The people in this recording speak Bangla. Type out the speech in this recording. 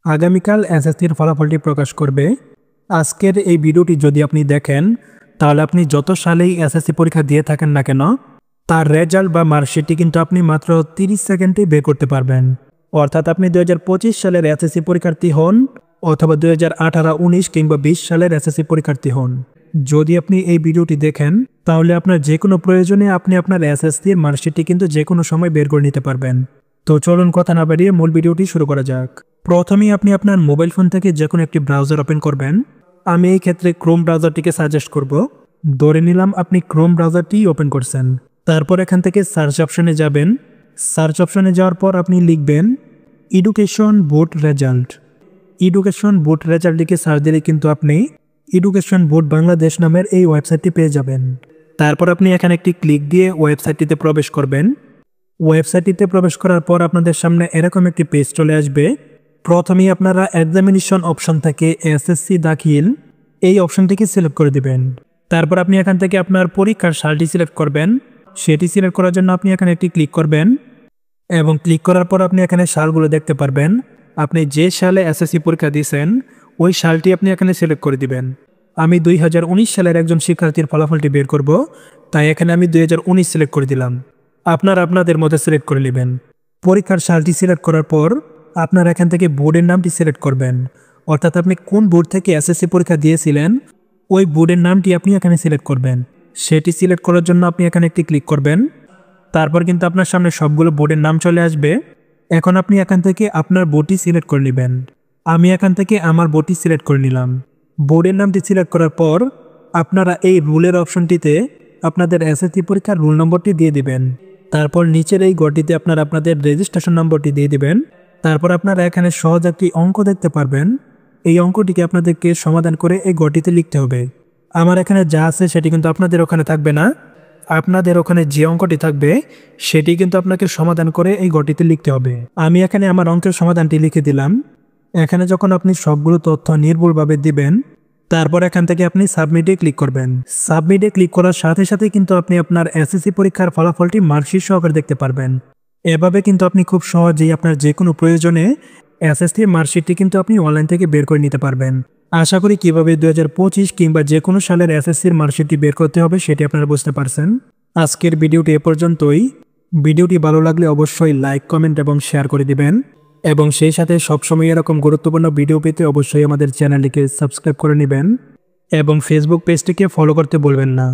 আগামীকাল এসএসসির ফলাফলটি প্রকাশ করবে। আজকের এই ভিডিওটি যদি আপনি দেখেন তাহলে আপনি যত সালেই এসএসসি পরীক্ষা দিয়ে থাকেন না কেন তার রেজাল্ট বা মার্কশিটটি কিন্তু আপনি মাত্র 30 সেকেন্ডেই বের করতে পারবেন। অর্থাৎ আপনি 2025 সালের এসএসসি পরীক্ষার্থী হন অথবা 2018, 19 কিংবা 20 সালের এসএসসি পরীক্ষার্থী হন, যদি আপনি এই ভিডিওটি দেখেন তাহলে আপনার যে কোনো প্রয়োজনে আপনি আপনার এসএসসির মার্কশিটটি কিন্তু যে কোনো সময় বের করে নিতে পারবেন। তো চলুন কথা না বাড়িয়ে মূল ভিডিওটি শুরু করা যাক। প্রথমেই আপনি আপনার মোবাইল ফোন থেকে যে কোনো একটি ব্রাউজার ওপেন করবেন। আমি এই ক্ষেত্রে ক্রোম ব্রাউজারটিকে সাজেস্ট করব। ধরে নিলাম আপনি ক্রোম ব্রাউজারটি ওপেন করছেন। তারপর এখান থেকে সার্চ অপশনে যাবেন। সার্চ অপশনে যাওয়ার পর আপনি লিখবেন education board result. Education board result লিখে সার্চ দিলে কিন্তু আপনি এডুকেশন বোর্ড বাংলাদেশ নামের এই ওয়েবসাইটটি পেয়ে যাবেন। তারপর আপনি এখানে একটি ক্লিক দিয়ে ওয়েবসাইটটিতে প্রবেশ করবেন। ওয়েবসাইটটিতে প্রবেশ করার পর আপনাদের সামনে এরকম একটি পেজ চলে আসবে। প্রথমেই আপনারা এক্সামিনেশন অপশন থেকে এসএসসি দাখিল এই অপশনটিকে সিলেক্ট করে দিবেন। তারপর আপনি এখান থেকে আপনার পরীক্ষার সালটি সিলেক্ট করবেন। সেটি সিলেক্ট করার জন্য আপনি এখানে একটি ক্লিক করবেন এবং ক্লিক করার পর আপনি এখানে সালগুলো দেখতে পারবেন। আপনি যে সালে এসএসসি পরীক্ষা দিয়েছেন ওই সালটি আপনি এখানে সিলেক্ট করে দিবেন। আমি 2019 সালের একজন শিক্ষার্থীর ফলাফলটি বের করব, তাই এখানে আমি 2019 সিলেক্ট করে দিলাম। আপনারা আপনাদের মধ্যে সিলেক্ট করে নেবেন। পরীক্ষার সালটি সিলেক্ট করার পর আপনারা এখান থেকে বোর্ডের নামটি সিলেক্ট করবেন। অর্থাৎ আপনি কোন বোর্ড থেকে এসএসসি পরীক্ষা দিয়েছিলেন ওই বোর্ডের নামটি আপনি এখানে সিলেক্ট করবেন। সেটি সিলেক্ট করার জন্য আপনি এখানে একটি ক্লিক করবেন। তারপর কিন্তু আপনার সামনে সবগুলো বোর্ডের নাম চলে আসবে। এখন আপনি এখান থেকে আপনার বোর্ডটি সিলেক্ট করে নেবেন। আমি এখান থেকে আমার বোর্ডটি সিলেক্ট করে নিলাম। বোর্ডের নামটি সিলেক্ট করার পর আপনারা এই রুলের অপশনটিতে আপনাদের এসএসসি পরীক্ষার রুল নম্বরটি দিয়ে দিবেন। তারপর নিচের এই ঘরটিতে আপনারা আপনাদের রেজিস্ট্রেশন নম্বরটি দিয়ে দিবেন। তারপর আপনারা এখানে সহজ একটি অঙ্ক দেখতে পারবেন। এই অঙ্কটিকে আপনাদেরকে সমাধান করে এই ঘরটিতে লিখতে হবে। আমার এখানে যা আছে সেটি কিন্তু আপনাদের ওখানে থাকবে না। আপনাদের ওখানে যে অঙ্কটি থাকবে সেটি কিন্তু আপনাকে সমাধান করে এই ঘরটিতে লিখতে হবে। আমি এখানে আমার অঙ্কের সমাধানটি লিখে দিলাম। এখানে যখন আপনি সবগুলো তথ্য নির্ভুলভাবে দিবেন তারপর এখান থেকে আপনি সাবমিটে ক্লিক করবেন। সাবমিটে ক্লিক করার সাথে সাথে কিন্তু আপনি আপনার এসএসসি পরীক্ষার ফলাফলটি মার্কশিট সহকারে দেখতে পারবেন। এভাবে কিন্তু আপনি খুব সহজেই আপনার যে কোনো প্রয়োজনে এসএসসি মার্কশিটটি কিন্তু আপনি অনলাইন থেকে বের করে নিতে পারবেন। আশা করি কিভাবে 2025 কিংবা যে কোনো সালের এসএসসির মার্কশিটটি বের করতে হবে সেটি আপনারা বুঝতে পারছেন। আজকের ভিডিওটি এ পর্যন্তই। ভিডিওটি ভালো লাগলে অবশ্যই লাইক, কমেন্ট এবং শেয়ার করে দিবেন এবং সেই সাথে সবসময় এরকম গুরুত্বপূর্ণ ভিডিও পেতে অবশ্যই আমাদের চ্যানেলটিকে সাবস্ক্রাইব করে নেবেন এবং ফেসবুক পেজটিকে ফলো করতে ভুলবেন না।